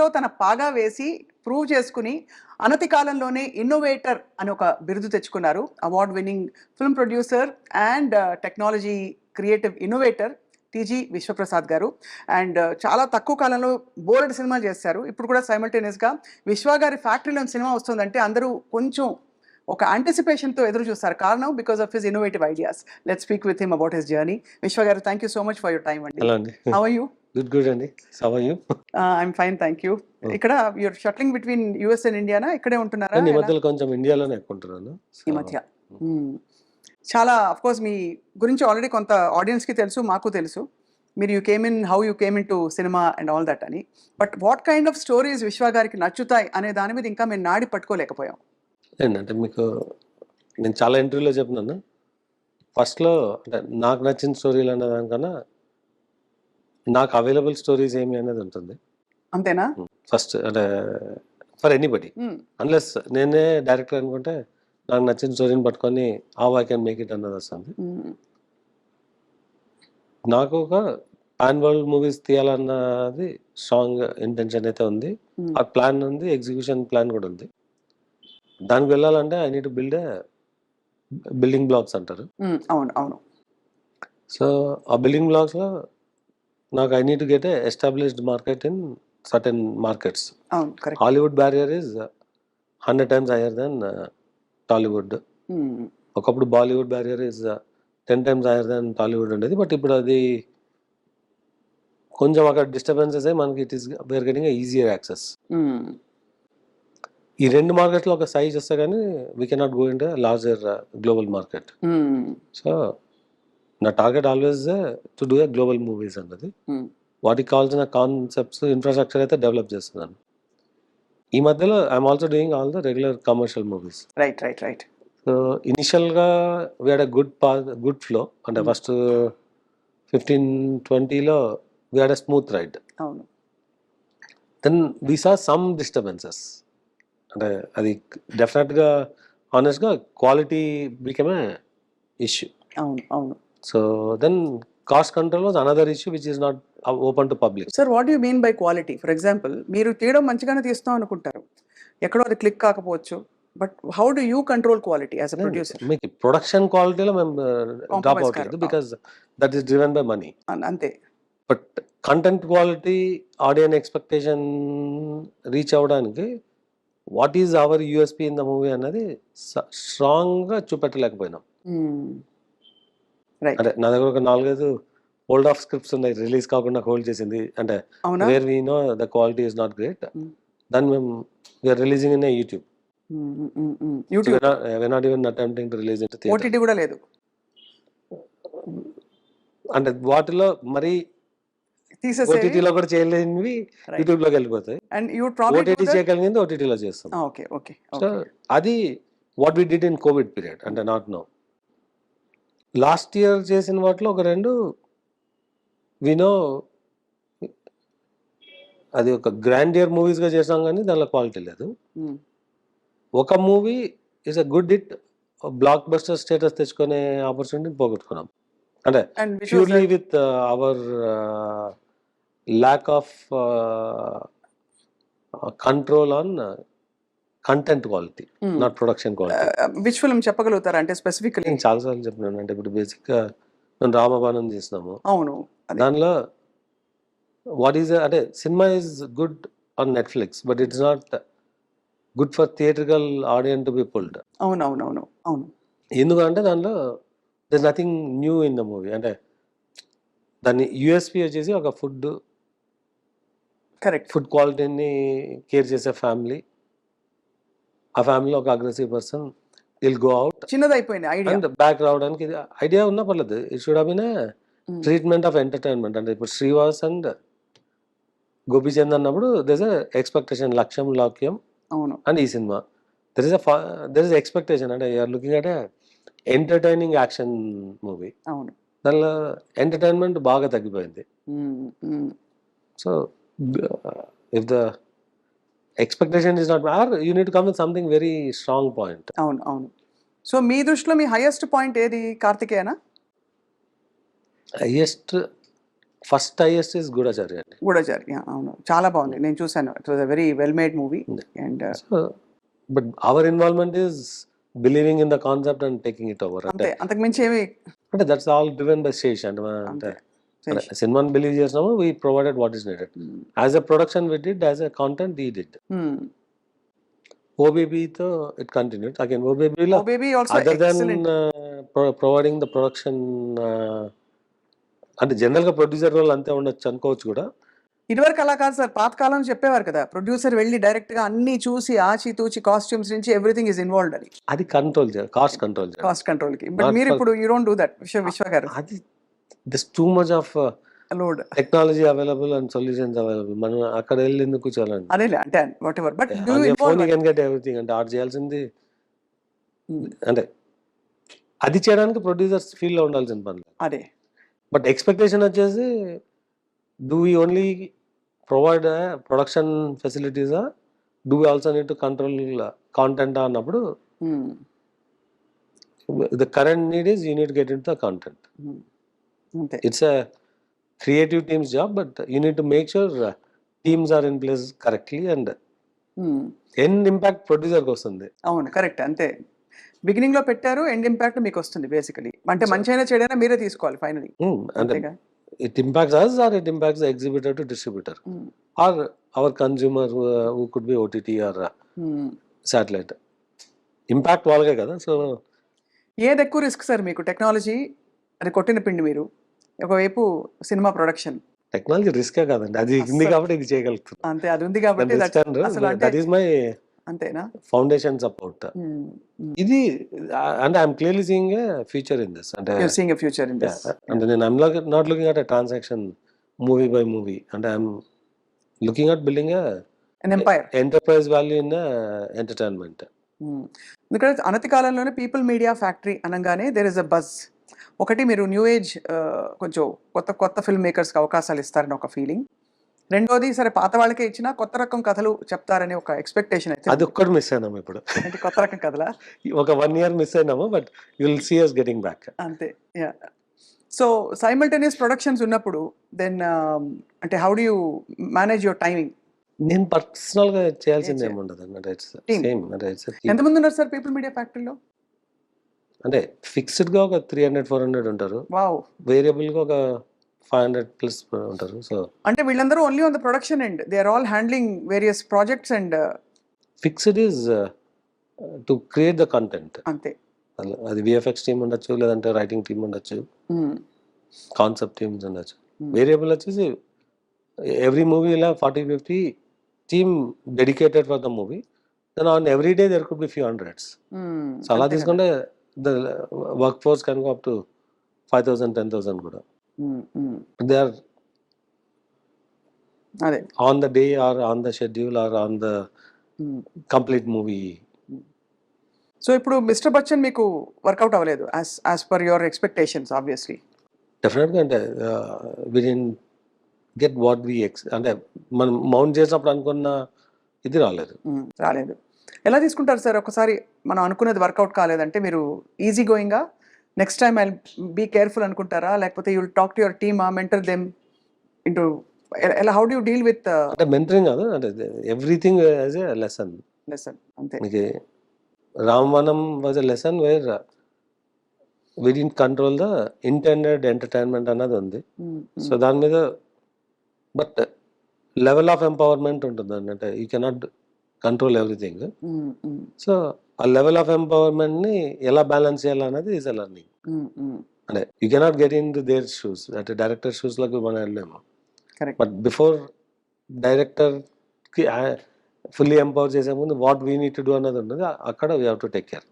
మార్కెట్‌లో తన పాగా వేసి ప్రూవ్ చేసుకొని అనతి కాలంలోనే ఇన్నోవేటర్ అని ఒక బిరుదు తెచ్చుకున్నారు. Award winning film producer and technology creative innovator TG Vishwaprasad గారు. అండ్ చాలా తక్కువ కాలంలో బోలెడు సినిమాలు చేశారు. ఇప్పుడు కూడా సైమల్టేనియస్‌గా విశ్వ గారి ఫ్యాక్టరీలోని సినిమా వస్తుందంటే అందరూ కొంచెం ఒక యాంటిసిపేషన్‌తో ఎదురు చూస్తారు. కారణం because of his innovative ideas. Let's speak with him about his journey. Vishwa garu, thank you so much for your time అండి. హలో అండి. How are you? గుడ్ అండి. How are you? I'm fine, thank you. ఇక్కడ your shuttling between US and ఇండియానా? ఇక్కడే ఉంటున్నారా? నేను ఈ మధ్యలో కొంచెం ఇండియాలోనే ఎక్కువ ఉంటున్నాను. ఈ మధ్య. చాలా ఆఫ్ కోర్స్ మీ గురించి ఆల్రెడీ కొంత ఆడియన్స్‌కి తెలుసు, మాకు తెలుసు. మీరు how you came into cinema and all that అని. But what kind of stories Vishwa గారికి నచ్చుతాయి అనే దాని మీద ఇంకా మేము నాడి పట్టుకోలేకపోయాం. ఏంటంటే మీకు నేను చాలా ఇంటర్వ్యూలో చెప్పినాను. ఫస్ట్‌లో అంటే నాకు నచ్చిన స్టోరీలు అనే దానికన్నా నాకు అవైలబుల్ స్టోరీస్ ఏమి అనేది ఉంటుంది. అంతేనా? ఫస్ట్ అంటే ఫర్ ఎనీబడి. అన్లెస్ నేనే డైరెక్టర్ అనుకుంటే నాకు నచ్చిన స్టోరీని పట్టుకొని how I can make it అన్నది వస్తుంది. నాకు ఒక పాన్ వరల్డ్ మూవీస్ తీయాలన్నది స్ట్రాంగ్ ఇంటెన్షన్ అయితే ఉంది. ఆ ప్లాన్ ఉంది, ఎగ్జిక్యూషన్ ప్లాన్ కూడా ఉంది. దానికి వెళ్ళాలంటే I need to build building blocks అంటారు. అవును, అవును. సో ఆ బిల్డింగ్ బ్లాక్స్లో నాకు I need to get established market in certain markets. Hollywood barrier is 100 times higher than Tollywood. ఒకప్పుడు Bollywood barrier is 10 times higher than Tollywood ఉండేది. But ఇప్పుడు అది కొంచెం అక్కడ డిస్టర్బెన్సెస్ అయ్యి మనకి it is we're getting easier access. ఈ రెండు మార్కెట్లో ఒక సైజ్ వస్తే కానీ we cannot go in larger global market. So నా target always to do global movies అన్నది. వాటికి కావాల్సిన కాన్సెప్ట్స్ ఇన్ఫ్రాస్ట్రక్చర్ అయితే డెవలప్ చేస్తున్నాను. ఈ మధ్యలో I'm also doing all the regular commercial movies. Right. So ఇనిషియల్గా వీ హ్యాడ్ గుడ్ ఫ్లో. అంటే ఫస్ట్ 15-20లో వీ హ్యాడ్ స్మూత్ రైడ్. అవును. Then we saw some disturbances. అంటే అది డెఫినెట్గా ఆనెస్ట్గా క్వాలిటీ బికమ్ ఏ ఇష్యూ. అవును. So then cost control was another issue which is not open to public. Sir, what you mean by quality? For example, మీరు తీయడం మంచిగానే తీస్తాం అనుకుంటారు, ఎక్కడో అది క్లిక్ కాకపోవచ్చు. But how do you control quality as a producer? మీకు production క్వాలిటీలో మేము డ్రాప్ అవుట్ లేదు, because that is driven by money. అంతే. But content quality, audience expectation reach అవ్వడానికి what is our USP in the movie అన్నది స్ట్రాంగ్గా చూపెట్టలేకపోయినాం. అంటే నా దగ్గర ఒక 4-5 హోల్డ్ ఆఫ్ స్క్రిప్ట్స్ ఉన్నాయి, రిలీజ్ కాకుండా హోల్డ్ చేసింది. అంటే where we know the quality is not great, దాన్ని మేము we're releasing in YouTube. we're not even attempting to release it to theater. OTT కూడా లేదు. అంటే వాటిలో మరి OTT లో కూడా చేయలేనివి యూట్యూబ్ లోకి వెళ్ళిపోతాయి. OTT చేయగలిగింది OTT లో చేస్తాం. సో అది what we did in covid period. అంటే నాట్ నో. లాస్ట్ ఇయర్ చేసిన వాటిలో ఒక 2 వినో అది ఒక గ్రాండియర్ మూవీస్ గా చేసాం, కానీ దానిలో క్వాలిటీ లేదు. ఒక movie is a good hit, block buster status తెచ్చుకునే ఆపర్చునిటీని పోగొట్టుకున్నాం. అంటే purely with our lack of control on content quality, not production quality. Which film చెప్పగలుగుతారా? అంటే స్పెసిఫికల్లీ నేను చాలాసార్లు చెప్పినాను. అంటే ఇప్పుడు బేసిక్గా మేము రామబాణం చేసినాము. అవును. దానిలో వాట్ ఈస్ అంటే cinema is good on Netflix, but it's not good for theatrical audience to be pulled. అవును. ఎందుకంటే దానిలో there nothing new in the movie. అంటే దాన్ని యూఎస్పీ వచ్చేసి ఒక ఫుడ్ క్వాలిటీని కేర్ చేసే ఫ్యామిలీ. ఆ ఫ్యామిలీలో ఒక aggressive person will go out. చిన్నదైపోయింది ఐడియా అండ్ బ్యాక్ రావడానికి ఐడియా ఉన్నా పర్లేదు. It should have been treatment of entertainment. అంటే ఇప్పుడు శ్రీవాస్ అండ్ గోపీచంద్ అన్నప్పుడు దర్ ఇస్ ఎక్స్పెక్టేషన్, లక్ష్యం లాక్యం. అవును. అండ్ ఈ సినిమా దర్ ఇస్ ఎక్స్పెక్టేషన్. అంటే you're looking at entertaining action movie. అవును. దానిలో ఎంటర్టైన్మెంట్ బాగా తగ్గిపోయింది. So if the expectation is not are you need to come with something very strong point. అవును. So మీ దృష్టిలో మీ హైయెస్ట్ పాయింట్ ఏది? కార్తికేయనా? Highest first highest is Goodachari అండి. గూఢచారి. అవును. చాలా బాగుంది. నేను చూసాను. It was a very well made movie. And so but our involvement is believing in the concept and taking it over. అంతే, అంతకు మించి ఏమి అంటే that's all driven by Sesh అంటే అంటే సినిమాని బిలీవ్ చేసినాము, we provided what is needed. As a production we did, as a content we did. ఓబేబీతో ఇట్ కంటిన్యూడ్ అగైన్. ఓబేబీలో other than providing the production అంటే జనరల్గా ప్రొడ్యూసర్ వాళ్ళు అంతే ఉండొచ్చు అనుకోవచ్చు కూడా. ఇదివరకు అలా కాదు సార్. పాతకాలం చెప్పేవారు కదా, ప్రొడ్యూసర్ వెళ్ళి డైరెక్ట్ గా అన్ని చూసి ఆచి తూచి కాస్ట్యూమ్స్ నుంచి ఎవ్రీథింగ్ ఇస్ ఇన్వాల్వ్డ్ అని. అది కంట్రోల్ చేయాలి, కాస్ట్ కంట్రోల్ చేయాలి, కాస్ట్ కంట్రోల్ కి. బట్ మీరు ఇప్పుడు యూ డోంట్ డూ దట్ విశ్వ గారు. అది this too much of load technology available and solutions available. మనం అక్కడ వెళ్ళి ఎందుకు కూర్చోాలండి. అదే అంటే what ever. But phone can get everything అంటే ఆర్ట్ చేయాల్సింది అంటే అది చేయడానికి ప్రొడ్యూసర్స్ ఫీల్ లో ఉండాల్సిన పని. అదే. బట్ ఎక్స్పెక్టేషన్ వచ్చేసి do we only provide production ఫెసిలిటీసా, do we also need to control content అన్నప్పుడు the current need is you need get in the content. It's a creative teams job, but you need to make sure teams are in place correctly and end impact ప్రొడ్యూసర్కి వస్తుంది. అవును, correct. అంతే. Beginning లో పెట్టారు, end impact మీకు వస్తుంది basically. అంటే మంచి అయినా చెడైనా మీరే తీసుకోవాలి ఫైనలీ. అంటే it impacts us or it impacts the exhibitor to distributor or our consumer who could be OTT or satellite. Impact వాళ్ళకే కదా. సో ఏది ఎక్కువ రిస్క్ సార్ మీకు? టెక్నాలజీ అది కొట్టిన పిండి మీరు, ఒకవైపు సినిమా ప్రొడక్షన్. టెక్నాలజీ రిస్కే కాదండి, అది ఉంది కాబట్టి ఇది చేయగలుగుతుంది. అంతే, అది ఉంది కాబట్టి దట్ ఈస్ మై అంతేనా ఫౌండేషన్ సపోర్ట్. ఇది అంటే I'm clearly seeing a future in this. అంటే seeing a future in this. అంటే నేను I'm not looking at a transaction movie by movie. అంటే I'm looking at building an empire, enterprise value in entertainment. ఎందుకంటే అనతి కాలంలోనే people media factory అనగానే there is a buzz. ఒకటి, మీరు new age కొంచెం కొత్త కొత్త ఫిల్మ్ మేకర్స్కి అవకాశాలు ఇస్తారని ఒక ఫీలింగ్. రెండోది, సరే పాత వాళ్ళకే ఇచ్చినా కొత్త రకం కథలు చెప్తారని ఒక ఎక్స్పెక్టేషన్. అయితే అది ఒక్కటి మిస్ అయినాము ఇప్పుడు. అంటే కొత్త రకం కథలా? ఒక 1 year మిస్ అయినాము, but you will see us getting back. అంతే. యా. సో సైమల్టేనియస్ ప్రొడక్షన్స్ ఉన్నప్పుడు దెన్ అంటే how do you manage your timing? నేను పర్సనల్ గా చేయాల్సింది ఏమి ఉండదు అంటే ఇట్స్ సేమ్. అంటే ఇట్స్ ఎంతమంది ఉన్నారు సార్ పీపుల్ మీడియా ఫ్యాక్టరీలో? అంటే ఫిక్స్డ్ గా ఒక 300-400 ఉంటారు. వావ్. వేరియబుల్ గా ఒక 500+ ఉంటారు. సో అంటే వీళ్ళందరూ only on the production end, they are all handling various projects and fixed is to create the content. అంతే. అది విఎఫ్ఎక్స్ టీమ్ ఉండొచ్చు, లేదంటే రైటింగ్ టీమ్ ఉండొచ్చు, కాన్సెప్ట్ టీమ్స్ ఉండొచ్చు. వేరియబుల్ వచ్చేసి ఎవ్రీ మూవీ ఇలా 40-50 team dedicated for the movie. Then on every day there could be few hundreds. So అలా తీసుకుంటే the work force can go up to 5,000-10,000 కూడా. They are on the day or on the schedule or on the complete movie. So ఇప్పుడు mister Bachchan మీకు work out అవ్వలేదు as per your expectations obviously. డెఫినెట్గా అంటే we didn't get what we అంటే మనం mount చేసినప్పుడు అనుకున్న ఇది రాలేదు. ఎలా తీసుకుంటారు సార్ ఒకసారి మనం అనుకున్నది వర్కౌట్ కాలేదంటే? మీరు ఈజీ గోయింగా next time I be careful అనుకుంటారా, లేకపోతే you will talk to your team, mentor them into ఎలా, how do you deal with? అంటే మెంటరింగ్ కాదు, అంటే ఎవ్రీథింగ్ యాజ్ ఎ లెసన్. అంతే. మీకు Ramabanam was a lesson where we didn't control the intended entertainment అన్నది ఉంది. సో దాని మీద బట్ లెవెల్ ఆఫ్ ఎంపవర్మెంట్ ఉంటుంది అంటే you cannot control everything. So ఆ లెవెల్ ఆఫ్ ఎంపవర్మెంట్ ని ఎలా బ్యాలెన్స్ చేయాలన్నది ఈజ్ ఎ లెర్నింగ్. అంటే you cannot get in to their shoes. అంటే డైరెక్టర్ షూస్ లకు మనం వెళ్ళలేము, బట్ బిఫోర్ డైరెక్టర్ కి ఫుల్లీ ఎంపవర్ చేసే ముందు what we need to do అన్నది ఉంటుంది. అక్కడ we have to take care.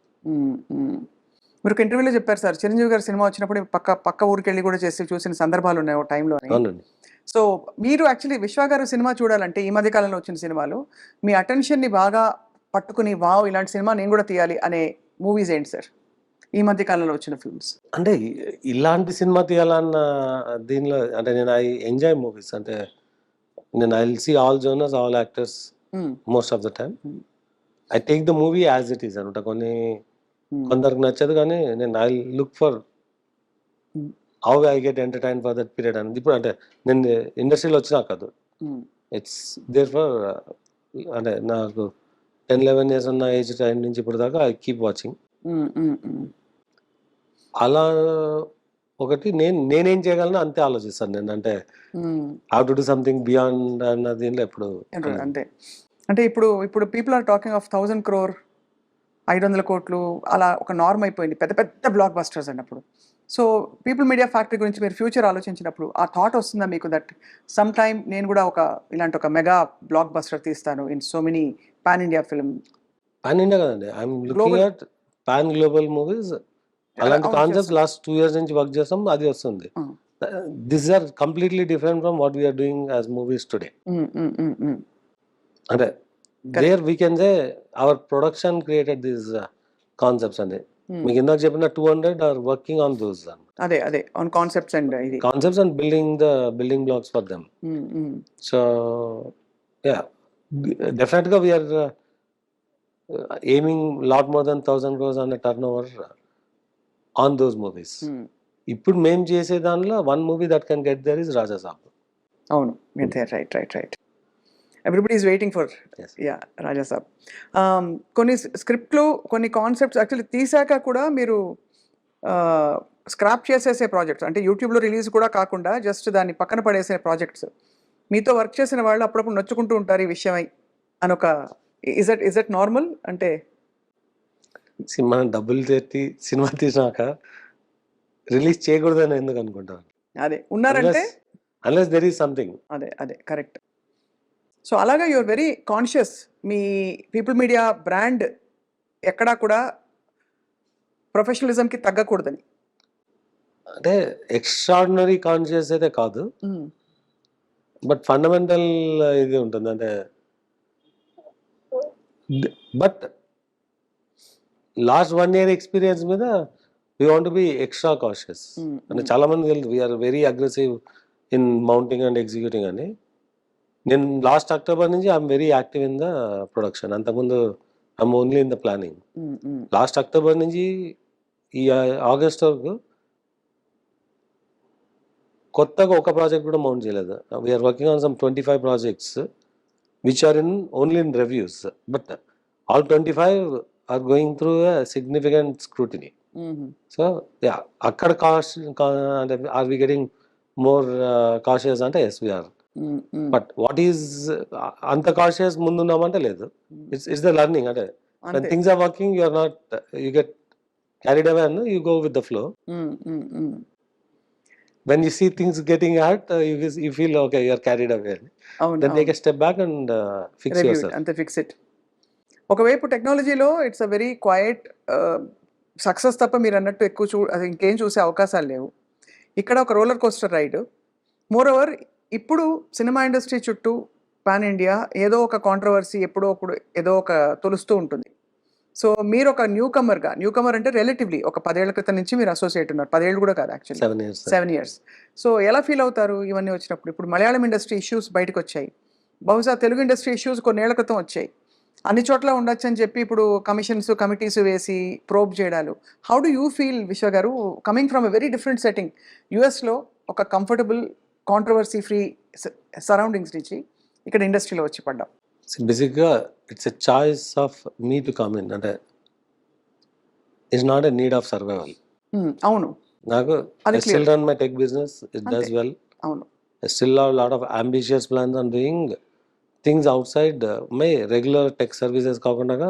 మీరు ఒక ఇంటర్వ్యూలో చెప్పారు సార్, చిరంజీవి గారి సినిమా వచ్చినప్పుడు పక్క ఊరికి వెళ్ళి కూడా చేసి చూసిన సందర్భాలు ఉన్నాయి ఒక టైంలో. అవునండి. సో మీరు యాక్చువల్లీ విశ్వ గారు సినిమా చూడాలంటే ఈ మధ్య కాలంలో వచ్చిన సినిమాలు మీ అటెన్షన్ని బాగా పట్టుకుని వావ్ ఇలాంటి సినిమా నేను కూడా తీయాలి అనే మూవీస్ ఏంటి సార్ ఈ మధ్య కాలంలో వచ్చిన ఫిల్మ్స్? అంటే ఇలాంటి సినిమా తీయాలన్న దీనిలో అంటే నేను ఐ ఎంజాయ్ మూవీస్. అంటే నేను I will see all genres, all actors most of the time. I take the movie as it is అనమాట. కొందరికి నచ్చదు, కానీ నేను I look for how I get entertain for that period అని. ఇప్పుడు అంటే నేను ఇండస్ట్రీలో వచ్చినా కాదు, ఇట్స్ దేర్ ఫర్ అంటే నాకు 10-11 years ఉన్న ఏజ్ టైం నుంచి ఇప్పుడు దాకా ఐ కీప్ వాచింగ్. అలా ఒకటి నేనేం చేయగలను అంతే ఆలోచిస్తాను నేను. అంటే how to do something beyond అన్న దీనిలో ఎప్పుడు అంతే. అంటే ఇప్పుడు people are talking of 1000 crore 500 కోట్లు అలా ఒక నార్మ్ అయిపోయింది, పెద్ద పెద్ద బ్లాక్ బస్టర్స్ అన్నప్పుడు. సో పీపుల్ మీడియా ఫ్యాక్టరీ గురించి మీరు ఫ్యూచర్ ఆలోచించినప్పుడు ఆ థాట్ వస్తుందా మీకు, దట్ సమ్ టైమ్ నేను కూడా ఇలాంటి ఒక మెగా బ్లాక్ బస్టర్ తీస్తాను in so many pan India film? Pan India కదండి, I'm looking at pan global movies. అలాంటి కాన్సెప్ట్స్ లాస్ట్ 2 years నుంచి వర్క్ చేస్తాం, అది వస్తుంది. This are completely different from what we're doing as movies today. అంటే there we can say our production created these concepts అని. మీకు ఇందాక చెప్పిన 200 ఆర్ వర్కింగ్ ఆన్ దోస్. అదే on concepts and concepts and building blocks for them. So yeah, డెఫినెట్గా we are aiming lot more than 1000 crores on a turnover on those movies. ఇప్పుడు మేము చేసే దానిలో one movie that can get there is Raja Saab. అవును, right. Everybody is waiting for Raja Saab. కొన్ని స్క్రిప్ట్లు, కొన్ని concepts actually తీసాక కూడా మీరు స్క్రాప్ చేసేసే ప్రాజెక్ట్స్, అంటే యూట్యూబ్లో రిలీజ్ కూడా కాకుండా జస్ట్ దాన్ని పక్కన పడేసే ప్రాజెక్ట్స్, మీతో వర్క్ చేసిన వాళ్ళు అప్పుడప్పుడు నొచ్చుకుంటూ ఉంటారు ఈ విషయమై అని ఒక ఇస్ దట్ నార్మల్? అంటే సినిమా డబ్బులు తెట్టి సినిమా తీసినాక రిలీజ్ చేయకూడదని ఎందుకు అనుకుంటాను? అదే ఉన్నారంటే అన్లెస్ దెర్ ఈస్ సంథింగ్. అదే కరెక్ట్. సో అలాగా యూఆర్ వెరీ కాన్షియస్, మీ పీపుల్ మీడియా బ్రాండ్ ఎక్కడా కూడా ప్రొఫెషనలిజంకి తగ్గకూడదని. అంటే ఎక్స్ట్రాడినరీ కాన్షియస్ అయితే కాదు, బట్ ఫండమెంటల్ ఇది ఉంటుంది. అంటే బట్ లాస్ట్ 1 year ఎక్స్పీరియన్స్ మీద we want to be extra cautious. అంటే చాలా మంది తెలుసు we're very aggressive in mounting and executing అని. నేను లాస్ట్ అక్టోబర్ నుంచి I'm very active in the production. అంతకుముందు I'm only in the planning. Last October నుంచి ఈ ఆగస్ట్ వరకు కొత్తగా ఒక ప్రాజెక్ట్ కూడా మౌంట్ చేయలేదు. We're working on some 25 projects which are only in reviews, but all 25 are going through a significant scrutiny. So yeah, akkada are we getting more cautious ante? Yes, we are. But what is anta cautious mundu unnamante ledu. It's the learning. Ante when things are working, you are not, you get carried away and you go with the flow. When you see things getting hard, you feel okay, you are carried away. Then take a step back and fix yourself. Ante fix it. ఒకవైపు టెక్నాలజీలో it's a very quite success తప్ప మీరు అన్నట్టు ఎక్కువ ఇంకేం చూసే అవకాశాలు లేవు. ఇక్కడ ఒక roller coaster ride. Moreover ఇప్పుడు సినిమా ఇండస్ట్రీ చుట్టూ పాన్ ఇండియా ఏదో ఒక కాంట్రవర్సీ ఎప్పుడో ఒకడు ఏదో ఒక తొలుస్తూ ఉంటుంది. సో మీరు ఒక న్యూ కమర్ అంటే రిలేటివ్లీ ఒక 10 ఏళ్ల క్రితం నుంచి మీరు అసోసియేట్ ఉన్నారు. 10 ఏళ్ళు కూడా కాదు, యాక్చువల్లీ 7 years. సో ఎలా ఫీల్ అవుతారు ఇవన్నీ వచ్చినప్పుడు? ఇప్పుడు మలయాళం ఇండస్ట్రీ ఇష్యూస్ బయటకు వచ్చాయి, బహుశా తెలుగు ఇండస్ట్రీ ఇష్యూస్ కొన్నేళ్ల క్రితం వచ్చాయి. అన్ని చోట్ల ఉండొచ్చు అని చెప్పి ఇప్పుడు కమిటీస్ వేసి ప్రోబ్ చేయడాలు. హౌ డు యూ ఫీల్ విశ్వ గారు, coming from a very different setting, యుఎస్లో ఒక కంఫర్టబుల్ కాంట్రవర్సీ ఫ్రీ సరౌండింగ్స్ నుంచి ఇక్కడ ఇండస్ట్రీలో వచ్చి పడ్డాం? బేసిక్గా it's a choice of me to come in. అంటే it's not a need of survival. అవును, నాకు I still run my tech business, it does well. అవును, I still have lot of ambitious plans on doing things outside my regular tech services కాకుండా.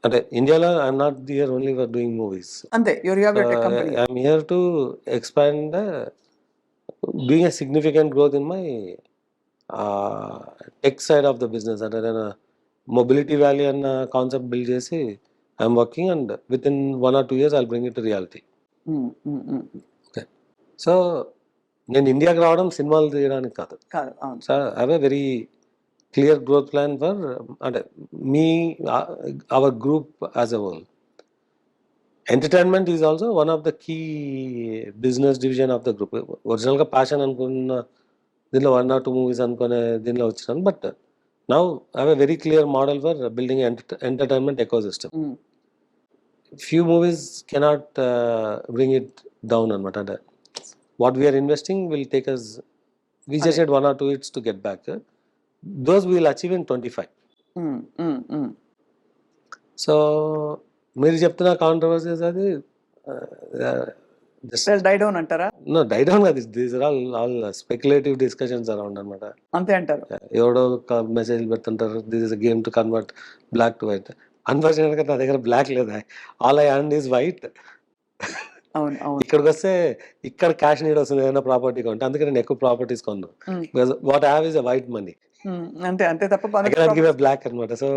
అంటే ఇండియాలో I'm not here only for doing movies. అంతే, I'm here to expand, doing a significant growth in my tech side of the business. అంటే నేను mobility valley అన్న concept build చేసి I'm working, and with in 1 or 2 years I'll bring it to reality. Okay, so నేను ఇండియాకి రావడం సినిమాలు తీయడానికి కాదు. So I have a very clear growth plan for, అంటే me our group as a whole. Entertainment is also one of the key business division of the group. ఒరిజినల్గా passion అనుకున్న దీనిలో 1 or 2 movies అనుకునే దీనిలో వచ్చినాను. But now I have a very clear model for building entertainment ecosystem. Few movies cannot bring it down అనమాట. అంటే what we're investing will take us, we just need 1 or 2 hits to get back. Those we will achieve in 25. So మీరు చెప్తున్న controversies అది die down అంటారా? No, die down కాదు, these are all speculative discussions around అనమాట. అంతే అంటారు. ఎవడో message పెడుతుంటారు, this is a game to convert black to white. అన్ఫార్చునేట్గా నా దగ్గర బ్లాక్ లేదా, all I earn is white. అవును అవును. ఇక్కడికి వస్తే ఇక్కడ క్యాష్ నీడ్ వస్తుంది ఏదైనా ప్రాపర్టీ కొంటే, అందుకే నేను ఎక్కువ ప్రాపర్టీస్ కొన్నాను. Because what I have is a white money, అంతే అంతే తప్ప బ్లాక్ అనమాట. So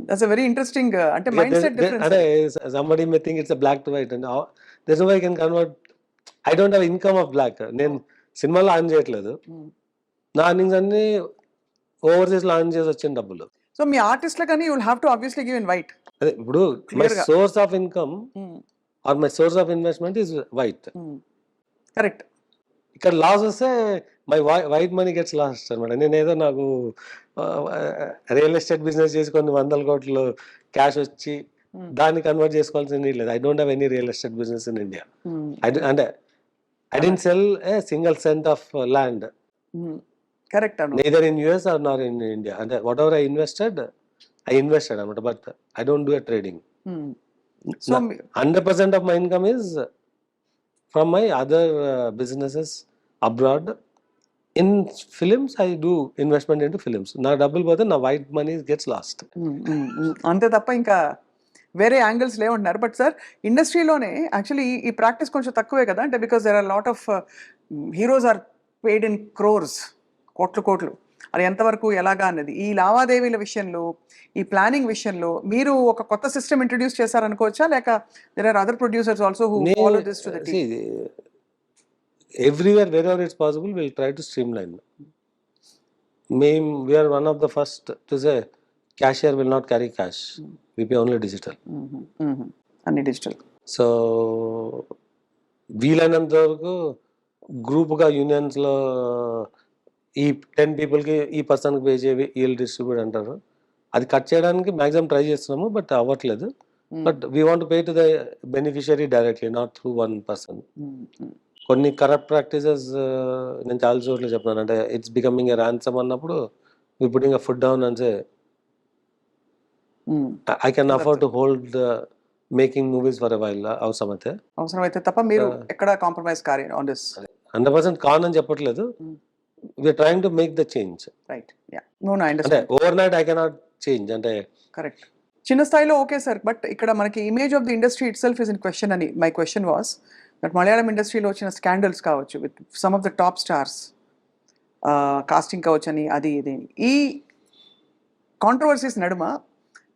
that's a very interesting అంటే మైండ్ సెట్ డిఫరెన్స్. అంటే somebody may think it's a black to white and there's no way I can convert. I don't have income of black. నేను సినిమాలో on చేయట్లేదు, నా earnings అన్ని overseas లో on చేసి వచ్చిన డబ్బులు. సో మీ ఆర్టిస్ట్ కానీ you will have to obviously give in white. అదే ఇప్పుడు my source of income or my source of investment is white. Correct. ఇక్కడ లాస్ వస్తే my white money gets last అనమాట. నేనేదో నాకు రియల్ ఎస్టేట్ బిజినెస్ చేసి కొన్ని 100 కోట్లు క్యాష్ వచ్చి దాన్ని కన్వర్ట్ చేసుకోవాల్సిన నీడ్ లేదు. I don't have any real estate business in India. అంటే I don't sell a single cent of land. Correct. neither in US or nor in India. And whatever I invested అనమాట. But I don't do a trading. So 100% of my income is from my other businesses abroad. In films I do investment into films. నా డబ్బులు పోతే నా white money gets last. అంతే తప్ప ఇంకా వేరే angles లేవంటున్నారు. బట్ సార్ ఇండస్ట్రీలోనే యాక్చువల్లీ ఈ ప్రాక్టీస్ కొంచెం తక్కువే కదా, అంటే because there are lot of heroes are paid in crores, కోట్లు. అది ఎంతవరకు ఎలాగా అన్నది ఈ లావాదేవీల విషయంలో, ఈ ప్లానింగ్ విషయంలో మీరు ఒక కొత్త సిస్టమ్ ఇంట్రడ్యూస్ చేశారనుకోవచ్చా, లేక there are other producers also who follow this to the T? Everywhere wherever it's possible we'll try to streamline. We are one of the first to say cashier will not carry cash. We pay only digital. అన్ని digital. So వీలైనంత వరకు గ్రూప్గా యూనియన్స్లో ఈ 10 పీపుల్కి ఈ పర్సన్కి pay చేయి వీళ్ళు డిస్ట్రిబ్యూట్ అంటారు. అది కట్ చేయడానికి మ్యాక్సిమం ట్రై చేస్తున్నాము, బట్ అవ్వట్లేదు. But we want to pay to the beneficiary directly, not through one person. కొన్ని కరప్ట్ ప్రాక్టీసెస్ నేను చాలా చోట్ల చెప్తున్నాను. అంటే ఇట్స్ బికమింగ్ ఎ ర్యాన్సమ్ అన్నప్పుడు we putting a foot down and say I can afford to hold making movies for a while. అవసరమైతే తప్ప మీరు ఎక్కడ కాంప్రమైజ్ కారు ఆన్ దిస్. 100% కాన్ అని చెప్పట్లేదు. We're trying to make the change. Right. Yeah. No I అంటే understand. Overnight I cannot change. అంటే కరెక్ట్. చిన్న స్థాయిలో ఓకే సార్, బట్ ఇక్కడ మనకి image of the industry itself is in question అని my question was that Malayalam ఇండస్ట్రీలో వచ్చిన scandals కావచ్చు with some of the top stars, casting కావచ్చు అని అది ఇది, ఈ కాంట్రవర్సీస్ నడుమ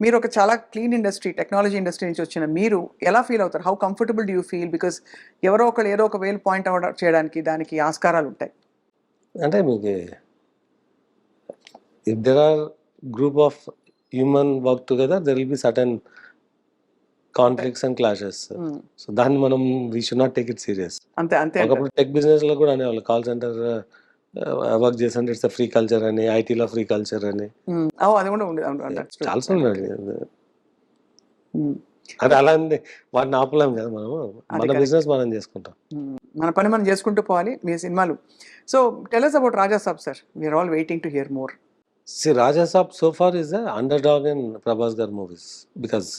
మీరు ఒక చాలా క్లీన్ ఇండస్ట్రీ, టెక్నాలజీ ఇండస్ట్రీ నుంచి వచ్చిన మీరు ఎలా ఫీల్ అవుతారు? How comfortable do you feel? Because ఎవరో ఒకరు ఏదో ఒక వేలు పాయింట్ అవుట్ చేయడానికి దానికి ఆస్కారాలు ఉంటాయి. అంటే మీకు if there are group of human work together there will be certain conflicts and clashes. So దాన్ని మనం we should not take it serious. అంతే అంతే. ఒకప్పుడు టెక్ బిజినెస్ లో కూడా అనేవాళ్ళు, కాల్ సెంటర్ వర్క్ చేస్తుంటే ఇట్స్ ఫ్రీ కల్చర్ అని, ఐటీలో ఫ్రీ కల్చర్ అని అది కూడా చాలా అది అలా ఉంది. వాటిని ఆపలేం కదా మనము, మన బిజినెస్ మనం చేసుకుంటాం, మన పని మనం చేసుకుంటూ పోవాలి. మీ సినిమాలు. So tell us about Raja Saab sir. We are all waiting to hear more. See, Raja Saab so far is the underdog in Prabhas Gar movies, because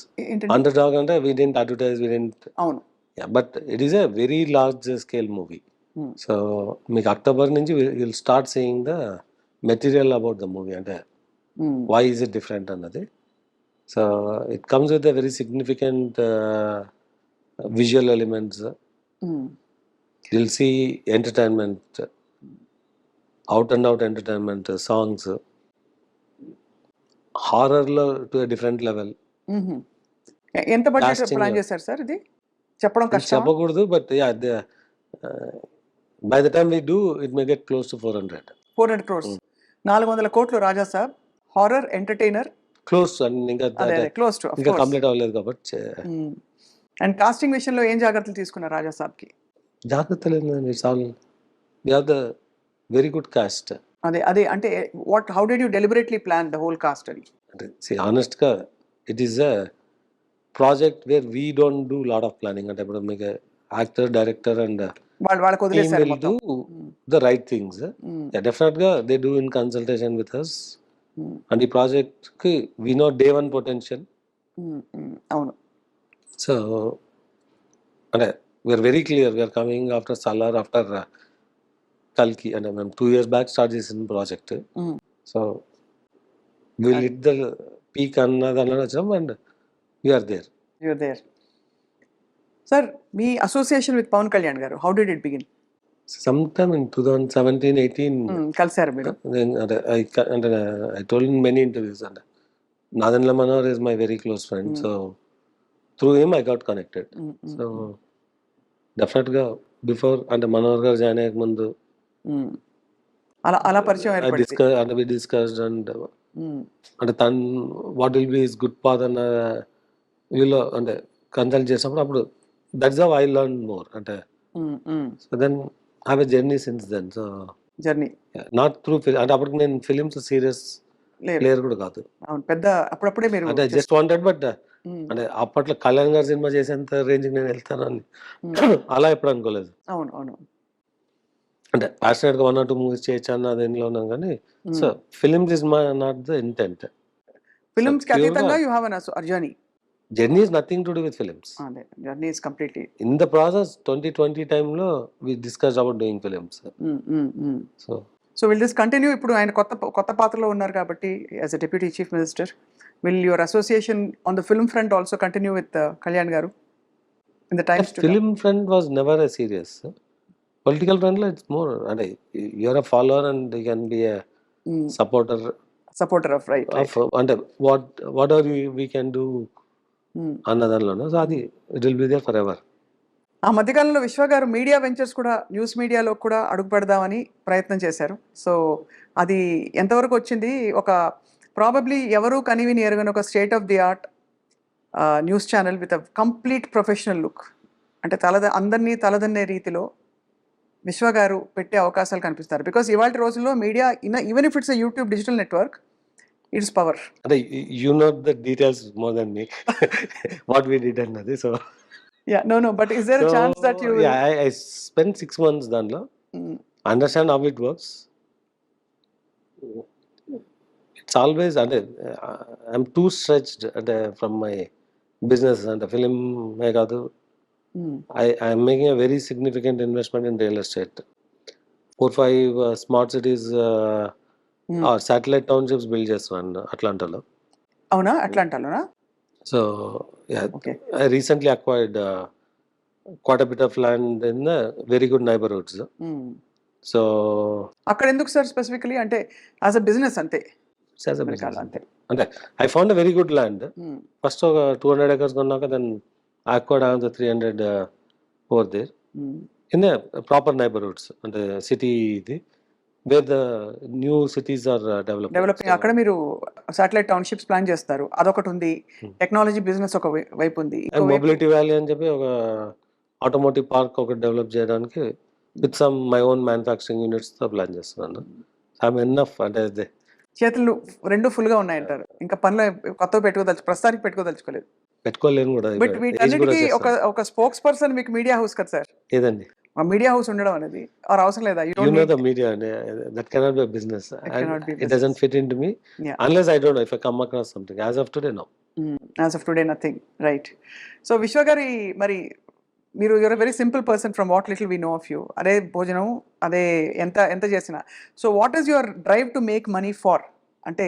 underdog ante we didn't advertise, we didn't. Avunu. Yeah, but it is a very large scale movie. So మీకు October నుంచి will start seeing the material about the movie, అంటే why is it different అన్నది. So it comes with a very significant visual elements. Will see entertainment, out and out entertainment, songs, హారర్లో to a different level. ఎంత budget plan చేశారు sir? ఇది చెప్పడం కష్టం, చెప్పకూడదు, but by the time we do it may get close to 400 crores. 400 కోట్లు రాజా సాబ్, horror, entertainer, close to, ఇంకా close to, ఇంకా కంప్లీట్ అవ్వలేదు కాబట్టి. అండ్ కాస్టింగ్ విషయంలో ఏం జాగ్రత్తలు తీసుకున్నారు రాజా సాబ్ కి? జాగ్రత్తలు it's all we have the very good cast. అదే అంటే how did you deliberately plan the whole cast అని? అంటే ఆనెస్ట్ గా it is project where we don't do lot of planning. అంటే ఇప్పుడు మీకు యాక్టర్, డైరెక్టర్ అండ్ వాళ్ళకి టీమ్ వదిలేశారు విల్ మొత్తం. Do the right things. డెఫినెట్గా they do in consultation with us. And ఈ ప్రాజెక్ట్కి we know day one potential. అవును. సో అంటే we are very clear, we're coming after Salaar, after కల్కి. అంటే మేము 2 years బ్యాక్ స్టార్ట్ చేసిన project. So will hit the peak అన్న దానిలో వచ్చాం and we're there. You're there. Sir, మీ association with Pawan Kalyan garu, how did it begin? Sometime in 2017-18 కలిసారు మీరు? అంటే I told in many interviews అంటే Nadendla Manohar is my very close friend. So through him I got connected. So డెఫినెట్గా before అంటే మనోహర్ గారు join అయ్యే ముందు అలా పరిచయం ఏర్పడింది. డిస్కస్డ్ అండ్ అంటే తను what will be his good path అన్న వీళ్ళు అంటే కన్సల్ట్ చేసినప్పుడు అప్పుడు that's how I learn more. అంటే so then have a journey since then. So journey not through అంటే అప్పటికి నేను ఫిలిమ్స్ సీరియస్ ప్లేయర్ కూడా కాదు. అవును, పెద్ద అప్పుడప్పుడే మీరు అంటే జస్ట్ వాంటెడ్. బట్ అంటే అప్పట్లో కళ్యాణ్ గారు సినిమా చేసేంత రేంజ్కి నేను వెళ్తానని అలా ఎప్పుడు అనుకోలేదు. అవును అవును. అంటే ప్యాషనెట్గా 1 or 2 movies చేయొచ్చు అన్న దేనిలో ఉన్నాం కానీ so films is not the intent. Films కి అతీతంగా you have a journey. Journey is nothing to do with films. Journey is completely in the process 2020 టైంలో we discussed about doing films. So will this continue? ఇప్పుడు ఆయన కొత్త పాత్రలో ఉన్నారు కాబట్టి as a deputy chief minister, will your association on the film front also continue with Kalyan garu in the times to come? Film front was never a serious. Political ఫ్రంట్లో it's more అంటే you're a follower and you can be a supporter of right అంటే what are we can do అన్న దానిలోనే. So అది it will be there forever. ఆ మధ్యకాలంలో విశ్వ గారు మీడియా వెంచర్స్ కూడా, న్యూస్ మీడియాలో కూడా అడుగు పెడదామని ప్రయత్నం చేశారు. సో అది ఎంతవరకు వచ్చింది? ఒక ప్రాబబ్లీ ఎవరు కనివిని ఎరగని ఒక state of the art news channel with a complete professional look, అంటే అందరినీ తలదన్నే రీతిలో విశ్వ గారు పెట్టే అవకాశాలు కనిపిస్తారు. బికాస్ ఇవాళ రోజుల్లో media even if it's a YouTube digital network, it's power. అంటే you know the details more than me what we did అన్నది. So yeah no but is there a chance that you will... I spent 6 months danlo understand how it works. It's always I'm too stretched from my business and film me kaadu. I am making a very significant investment in real estate. 4-5 smart cities or satellite townships build చేస్తున్నాను అట్లాంటాలో. అవునా? అట్లాంటాలోనా? So yeah, okay. I recently acquired quite a bit of land in very good neighborhoods. So అక్కడ ఎందుకు sir specifically? అంటే as a business అంతే? As a business అంతే. అంటే I found a very good land. First ఒక 200 acres కొన్నాక then I acquired another 300 over there in the proper neighborhoods. అంటే city ఇది where the new cities are developing. అక్కడ మీరు satellite townships plan చేస్తారు, అదొకటి ఉంది. టెక్నాలజీ బిజినెస్ ఒక వైపు ఉంది. మొబిలిటీ వ్యాలీ అని చెప్పి ఒక ఆటోమోటివ్ పార్క్ ఒకటి డెవలప్ చేయడానికి with some my own manufacturing units తో ప్లాన్ చేస్తున్నాను. ఐఎమ్ ఎనఫ్ అంటే చేతులు రెండు ఫుల్ గా ఉన్నాయంటారు. ఇంకా పనులు కొత్తగా ప్రస్తుతానికి పెట్టుకోలేను కూడా. బట్ వీటన్నిటికీ ఒక స్పోక్స్ పర్సన్ మీకు మీడియా హౌస్ కదా సార్? ఏదండి మీడియా హౌస్ ఉండడం అనేది అవసరం లేదా? You know the media, that cannot be a business. It doesn't fit into me unless I don't know if I come across something. As of today, no. As of today, nothing. Right. So Vishwa gari, మరి మీరు you're very simple person from what little we know of you. అదే భోజనం, అదే ఎంత చేసినా. So what is your drive to make money far? అంటే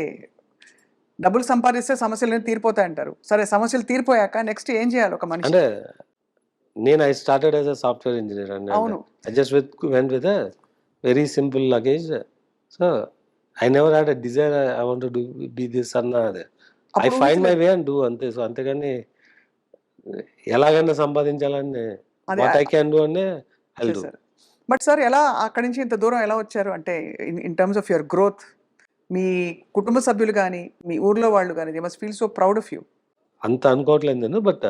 డబ్బులు సంపాదిస్తే సమస్యలు తీరిపోతాయి అంటారు. సరే, సమస్యలు తీరిపోయాక నెక్స్ట్ ఏం చేయాలి ఒక మనిషి? అంటే నేను I started as a software engineer and I just went with a very simple luggage. So I never had a desire I want to be this అన్న. I find my way and do అంతే. So అంతేగాని ఎలాగైనా సంపాదించాలని what I can do అనే I do. But sir, ఎలా అక్కడి నుంచి ఇంత దూరం ఎలా వచ్చారు? అంటే in terms of your growth, మీ కుటుంబ సభ్యులు కానీ మీ ఊర్లో వాళ్ళు కానీ they must feel so proud of you. అంత అనుకోవట్లేదు నేను, but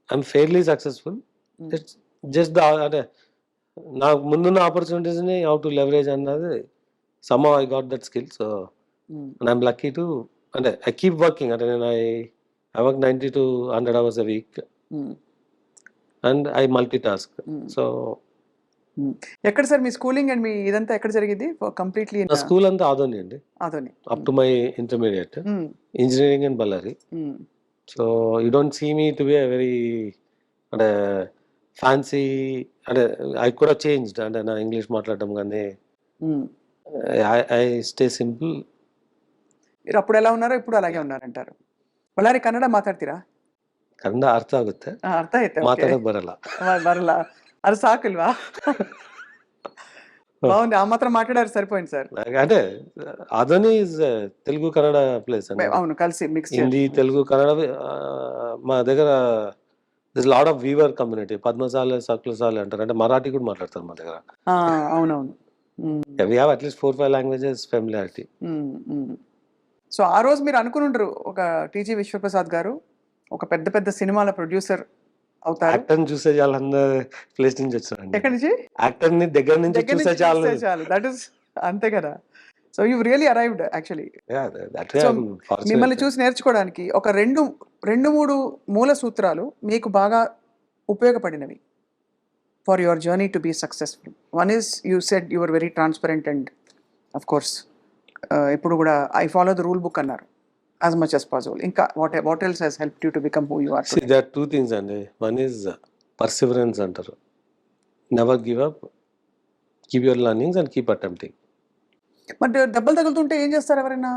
I'm fairly successful. It's just అంటే నాకు ముందున్న ఆపర్చునిటీస్ని హౌ టు లెవరేజ్ అన్నది some I got that skill. So I'm lucky to అంటే ఐ కీప్ వర్కింగ్. అంటే నేను I work 90 to 100 hours a week and I multitask. So ఎక్కడ sir మీ schooling and మీ ఇదంతా ఎక్కడ జరిగింది కంప్లీట్లీ నా స్కూల్ అంతా ఆదోని అండి, Adoni up to my intermediate, engineering and Ballari. So you don't see me to be a very అంటే ఫ్యాన్సీ, అంటే ఐ కూడా చేంజ్డ్, అంటే నా ఇంగ్లీష్ మాట్లాడడం కానీ ఐ స్టే సింపుల్. మీరు అప్పుడు ఎలా ఉన్నారో ఇప్పుడు అలాగే ఉన్నారంటారు. ಬಳ್ಳಾರಿ ಕನ್ನಡ ಮಾತಾಡ್ತೀರಾ? ಕನ್ನಡ ಅರ್ಥ ಆಗುತ್ತೆ, ಅರ್ಥ ಆಯ್ತಾ? ಮಾತಾಡಕ್ ಬರಲ್ಲ. ಬರಲ್ಲ, ಅದು ಸಾಕಿಲ್ವಾ? బాగుంది, ఆ మాత్రం మాట్లాడారు సరిపోయింది సార్. అంటే అదని ఇస్ తెలుగు కన్నడ ప్లేస్ అండి. అవును, కలిసి మిక్స్ హిందీ తెలుగు కన్నడ. మా దగ్గర this lot of weaver community, Padmashali Sakulashali అంటారు, అంటే మరాఠీ కూడా మాట్లాడతారు మా దగ్గర. అవునవును, we have at least 4-5 languages familiarity. So ఆ రోజు మీరు అనుకుని ఉండరు ఒక టీజీ విశ్వప్రసాద్ గారు ఒక పెద్ద పెద్ద సినిమాల ప్రొడ్యూసర్ అవుతారు. యాక్టర్ ని చూసే చాలా ప్లేస్ నుంచి వచ్చారండి. ఎక్కడి నుంచి? యాక్టర్ ని దగ్గర నుంచి చూసే చాలు. దట్ ఇస్ అంతే కదా. So you really arrived actually. Yeah, మిమ్మల్ని చూసి నేర్చుకోవడానికి ఒక రెండు మూడు మూల సూత్రాలు మీకు బాగా ఉపయోగపడినవి for your journey to be successful. One is you said you are very transparent and of course ఇప్పుడు కూడా I follow the rule book అన్నారు as much as possible. ఇంకా what else has helped you to become who you are today? See, there are two things అండి. One is perseverance అంటారు. Never give up, keep your learnings and keep attempting. But దెబ్బలు తగులుతుంటే ఏం చేస్తారు ఎవరైనా?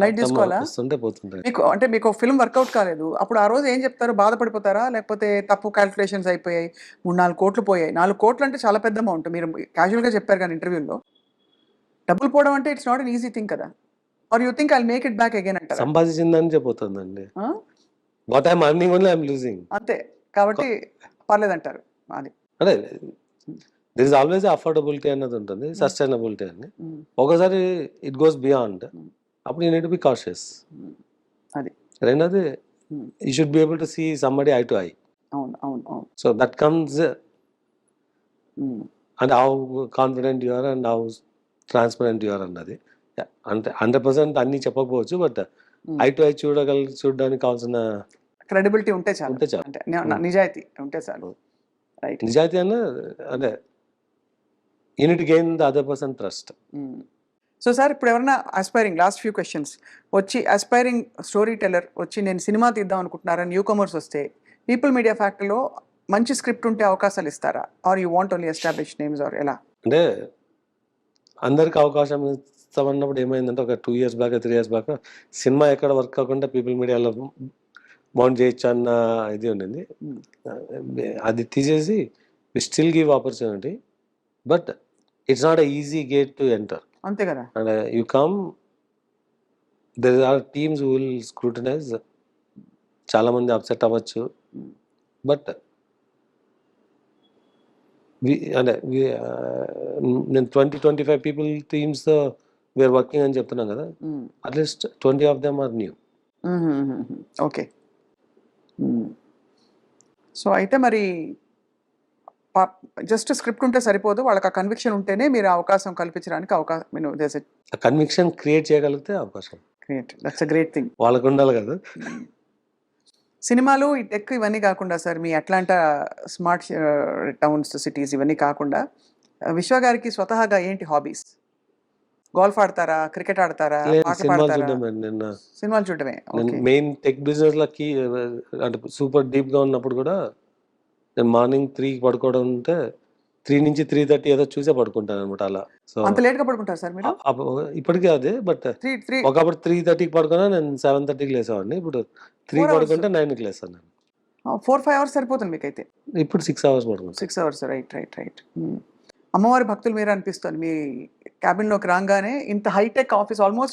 Light తీసుకోవాలా? వస్తుంటే పోతుంటాయి. మీకు ఫిల్మ్ వర్కౌట్ కాలేదు, అప్పుడు ఆ రోజు ఏం చెప్తారు? బాధపడిపోతారా? లేకపోతే తప్పు క్యాలిక్యులేషన్స్ అయిపోయాయి, 3-4 కోట్లు పోయాయి? 4 కోట్లు అంటే చాలా పెద్ద అమౌంట్. మీరు క్యాజువల్గా చెప్పారు కానీ ఇంటర్వ్యూలో, డబ్బులు పోవడం అంటే it's not an easy thing కదా. Are you think I make it back again అంటారు? సంపాదించిందని చెప్పొస్తుందండి. What I'm earning only I'm losing. అంతే కాబట్టి పర్లేదంటారు. అది అంటే దిర్ ఇస్ ఆల్వేస్ అఫోర్డబిలిటీ అన్నది ఉంటుంది, సస్టైనబిలిటీ అని. ఒకసారి ఇట్ గోస్ బియాండ్, అప్పుడు you need to be cautious. అది రెండోది you should be able to see somebody eye to eye. అవును అవును అవును. So that comes and how confident you are and how transparent you are అన్నది. అంటే 100% అన్ని చెప్పకపోవచ్చు, బట్ ఐ టు ఐ చూడడానికి కావాల్సిన క్రెడిబిలిటీ ఉంటే చాలు. అంటే నిజాయితీ ఉంటే చాలు. రైట్, నిజాయితీ అన్న అంటే unit gain the other person trust. So sir, ఇప్పుడు ఎవరైనా ఆస్పైరింగ్, లాస్ట్ ఫ్యూ క్వశ్చన్స్, వచ్చి ఆస్పైరింగ్ స్టోరీ టెల్లర్ వచ్చి నేను సినిమా తీద్దాం అనుకుంటున్నారా, న్యూ కమర్స్ వస్తే పీపుల్ మీడియా ఫ్యాక్టరీలో మంచి స్క్రిప్ట్ ఉంటే అవకాశాలు ఇస్తారా? Are you want only establish names or ఎలా? అంటే అందరికి అవకాశం ఇస్తామన్నప్పుడు ఏమైందంటే ఒక 2 years బ్యాక్ 3 years బ్యాక్ సినిమా ఎక్కడ వర్క్ కాకుండా పీపుల్ మీడియాలో మౌంట్ చేయొచ్చు అన్న ఇది ఉండింది. అది తీసేసి we still give opportunity, but it's not easy gate to enter. అంతే కదా. And you come, there are teams who will scrutinise. చాలా మంది అప్సెట్ అవ్వచ్చు, బట్ అంటే నేను 20-25 పీపుల్ టీమ్స్తో వీఆర్ వర్కింగ్ అని చెప్తున్నాం కదా, at least 20 of them are new. Okay. So అయితే మరి జస్ట్ స్క్రిప్ట్ ఉంటే సరిపోదు, వాళ్ళకి ఆ కన్విక్షన్ ఉంటేనే మీరు అవకాశం కల్పించడానికి అవకాశం, కన్విక్షన్ క్రియేట్ చేయగలిగితే అవకాశం. That's a great thing. వాళ్ళకు ఉండాలి కదా. సినిమాలు, ఈ టెక్ ఇవన్నీ కాకుండా సార్, మీ అట్లాంటా స్మార్ట్ టౌన్స్, సిటీస్ ఇవన్నీ కాకుండా విశ్వ గారికి స్వతహాగా ఏంటి హాబీస్? గోల్ఫ్ ఆడతారా, క్రికెట్ ఆడతారా, సినిమాలు చూడటమే? మెయిన్ టెక్ బిజినెస్ లకి అంటే సూపర్ డీప్ గా ఉన్నప్పుడు కూడా నేను మార్నింగ్ 3కి పడుకోవడం ఉంటే 3 నుంచి 3:30 ఏదో చూసే పడుకుంటాను అనమాట. అలా సో అంత లేట్ గా పడుకుంటారు సార్ మీరు? ఇప్పటికీ అదే, బట్ ఒకప్పుడు 3:30కి పడుకున్నా నేను 7:30కి లేసేవాడిని. ఇప్పుడు 3 పడుకుంటే 9కి లేస్తాను నేను. 4-5 hours సరిపోతుంది మీకైతే? ఇప్పుడు 6 hours పడుకుంటాను. 6 hours. రైట్. అమ్మవారి భక్తులు మీరు అనిపిస్తుంది. మీ క్యాబిన్లోకి రాగానే ఇంత హైటెక్ ఆఫీస్, ఆల్మోస్ట్